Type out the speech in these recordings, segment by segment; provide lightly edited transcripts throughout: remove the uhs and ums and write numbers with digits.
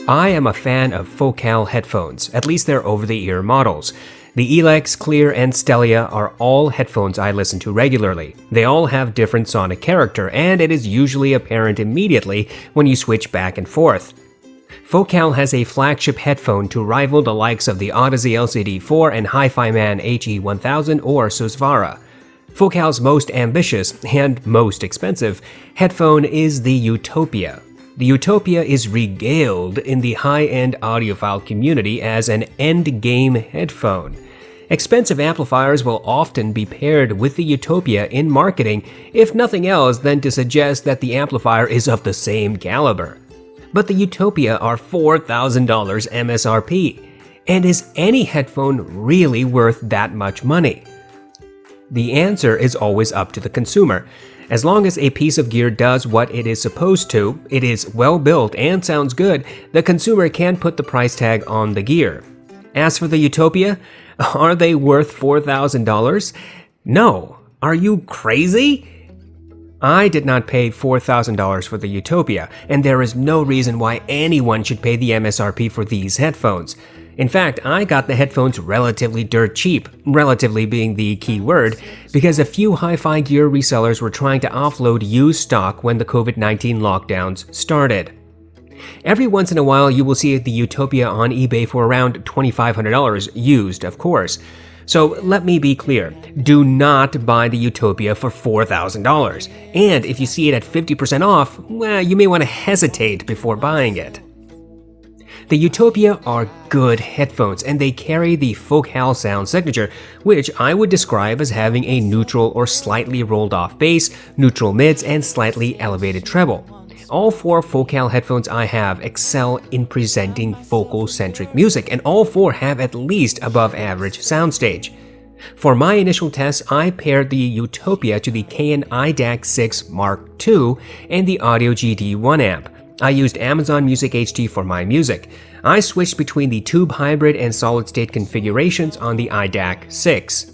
I am a fan of Focal headphones, at least their over-the-ear models. The Elex, Clear, and Stellia are all headphones I listen to regularly. They all have different sonic character, and it is usually apparent immediately when you switch back and forth. Focal has a flagship headphone to rival the likes of the Audeze LCD4 and Hi-Fi Man HE1000 or Susvara. Focal's most ambitious and most expensive headphone is the Utopia. The Utopia is regaled in the high-end audiophile community as an end-game headphone. Expensive amplifiers will often be paired with the Utopia in marketing, if nothing else than to suggest that the amplifier is of the same caliber. But the Utopia are $4,000 MSRP. And is any headphone really worth that much money? The answer is always up to the consumer. As long as a piece of gear does what it is supposed to, it is well built and sounds good, the consumer can put the price tag on the gear. As for the Utopia, are they worth $4,000? No. Are you crazy? I did not pay $4,000 for the Utopia, and there is no reason why anyone should pay the MSRP for these headphones. In fact, I got the headphones relatively dirt cheap, relatively being the key word, because a few hi-fi gear resellers were trying to offload used stock when the COVID-19 lockdowns started. Every once in a while, you will see the Utopia on eBay for around $2,500, used, of course. So let me be clear, do not buy the Utopia for $4,000. And if you see it at 50% off, well, you may want to hesitate before buying it. The Utopia are good headphones, and they carry the Focal sound signature, which I would describe as having a neutral or slightly rolled off bass, neutral mids, and slightly elevated treble. All four Focal headphones I have excel in presenting vocal-centric music, and all four have at least above-average soundstage. For my initial tests, I paired the Utopia to the Canon iDAC6 Mark II and the Audio GD1 amp. I used Amazon Music HD for my music. I switched between the tube hybrid and solid-state configurations on the iDAC6.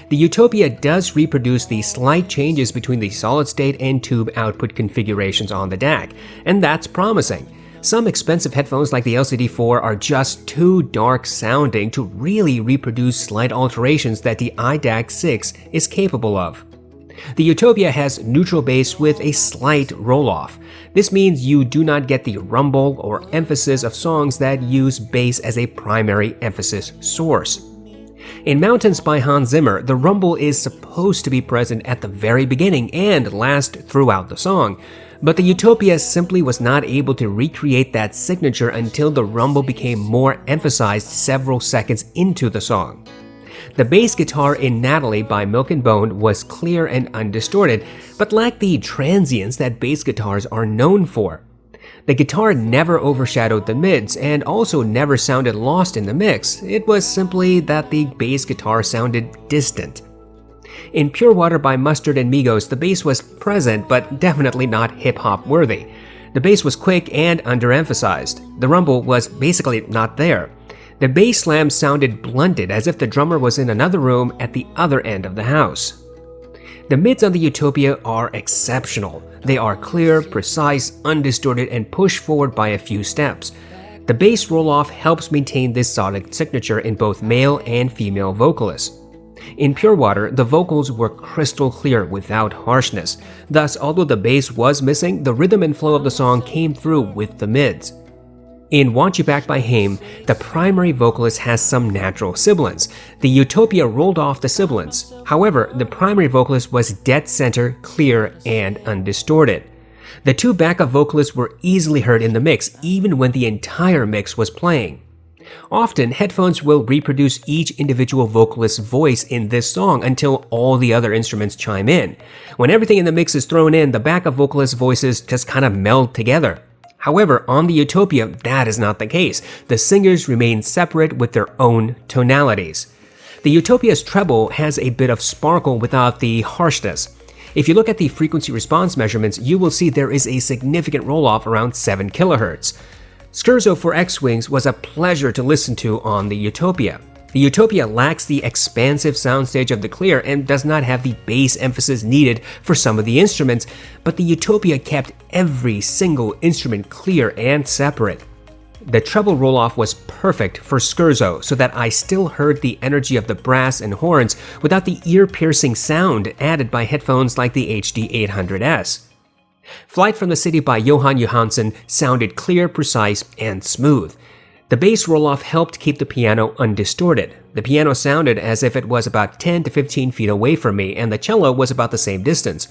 The Utopia does reproduce the slight changes between the solid-state and tube output configurations on the DAC, and that's promising. Some expensive headphones like the LCD4 are just too dark sounding to really reproduce slight alterations that the iDAC6 is capable of. The Utopia has neutral bass with a slight roll-off. This means you do not get the rumble or emphasis of songs that use bass as a primary emphasis source. In Mountains by Hans Zimmer, the rumble is supposed to be present at the very beginning and last throughout the song, but the Utopia simply was not able to recreate that signature until the rumble became more emphasized several seconds into the song. The bass guitar in Natalie by Milk and Bone was clear and undistorted, but lacked the transience that bass guitars are known for. The guitar never overshadowed the mids and also never sounded lost in the mix. It was simply that the bass guitar sounded distant. In Pure Water by Mustard and Migos, the bass was present but definitely not hip-hop worthy. The bass was quick and underemphasized. The rumble was basically not there. The bass slam sounded blunted as if the drummer was in another room at the other end of the house. The mids on the Utopia are exceptional. They are clear, precise, undistorted, and push forward by a few steps. The bass roll-off helps maintain this sonic signature in both male and female vocalists. In Pure Water, the vocals were crystal clear without harshness. Thus, although the bass was missing, the rhythm and flow of the song came through with the mids. In Want You Back by Haim, the primary vocalist has some natural sibilance. The Utopia rolled off the sibilance. However, the primary vocalist was dead center, clear, and undistorted. The two backup vocalists were easily heard in the mix, even when the entire mix was playing. Often, headphones will reproduce each individual vocalist's voice in this song until all the other instruments chime in. When everything in the mix is thrown in, the backup vocalist voices just kind of meld together. However, on the Utopia, that is not the case. The singers remain separate with their own tonalities. The Utopia's treble has a bit of sparkle without the harshness. If you look at the frequency response measurements, you will see there is a significant roll-off around 7 kHz. Scherzo for X-Wings was a pleasure to listen to on the Utopia. The Utopia lacks the expansive soundstage of the Clear and does not have the bass emphasis needed for some of the instruments, but the Utopia kept every single instrument clear and separate. The treble roll-off was perfect for scherzo so that I still heard the energy of the brass and horns without the ear-piercing sound added by headphones like the HD800S. Flight from the City by Johan Johansson sounded clear, precise, and smooth. The bass roll-off helped keep the piano undistorted. The piano sounded as if it was about 10 to 15 feet away from me, and the cello was about the same distance.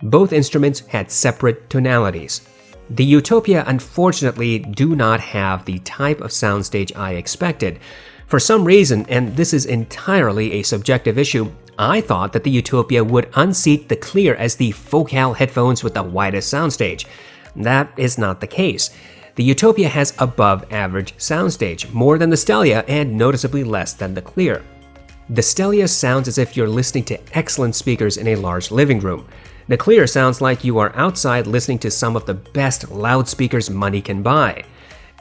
Both instruments had separate tonalities. The Utopia unfortunately do not have the type of soundstage I expected. For some reason, and this is entirely a subjective issue, I thought that the Utopia would unseat the Clear as the focal headphones with the widest soundstage. That is not the case. The Utopia has above average soundstage, more than the Stellia and noticeably less than the Clear. The Stellia sounds as if you're listening to excellent speakers in a large living room. The Clear sounds like you are outside listening to some of the best loudspeakers money can buy.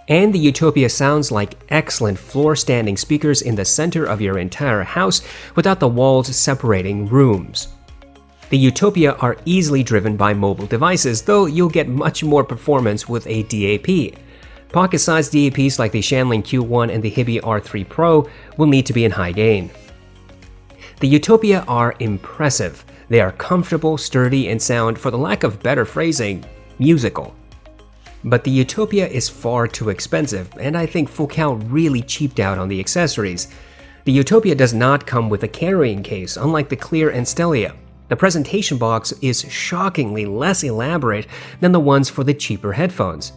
And the Utopia sounds like excellent floor-standing speakers in the center of your entire house without the walls separating rooms. The Utopia are easily driven by mobile devices, though you'll get much more performance with a DAP. Pocket-sized DAPs like the Shanling Q1 and the hifi R3 Pro will need to be in high gain. The Utopia are impressive. They are comfortable, sturdy, and sound, for the lack of better phrasing, musical. But the Utopia is far too expensive, and I think Focal really cheaped out on the accessories. The Utopia does not come with a carrying case, unlike the Clear and Stellia. The presentation box is shockingly less elaborate than the ones for the cheaper headphones.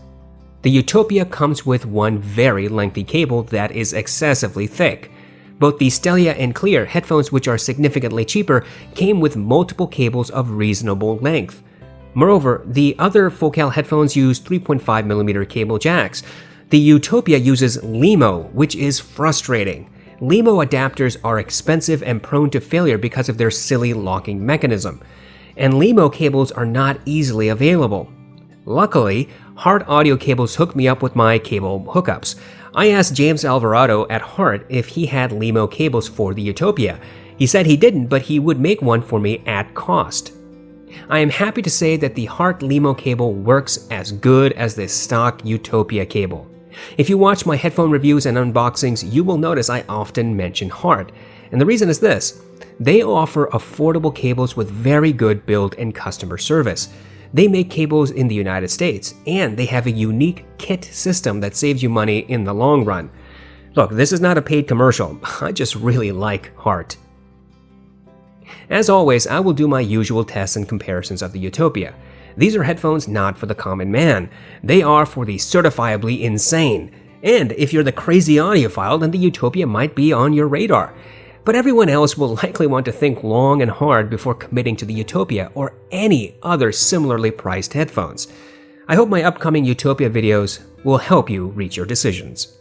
The Utopia comes with one very lengthy cable that is excessively thick. Both the Stellia and Clear, headphones which are significantly cheaper, came with multiple cables of reasonable length. Moreover, the other Focal headphones use 3.5mm cable jacks. The Utopia uses LEMO, which is frustrating. LEMO adapters are expensive and prone to failure because of their silly locking mechanism. And LEMO cables are not easily available. Luckily, Hart Audio Cables hooked me up with my cable hookups. I asked James Alvarado at Hart if he had LEMO cables for the Utopia. He said he didn't, but he would make one for me at cost. I am happy to say that the Hart LEMO cable works as good as the stock Utopia cable. If you watch my headphone reviews and unboxings, you will notice I often mention Hart. And the reason is this: they offer affordable cables with very good build and customer service. They make cables in the United States, and they have a unique kit system that saves you money in the long run. Look, this is not a paid commercial. I just really like Hart. As always, I will do my usual tests and comparisons of the Utopia. These are headphones not for the common man. They are for the certifiably insane. And if you're the crazy audiophile, then the Utopia might be on your radar. But everyone else will likely want to think long and hard before committing to the Utopia or any other similarly priced headphones. I hope my upcoming Utopia videos will help you reach your decisions.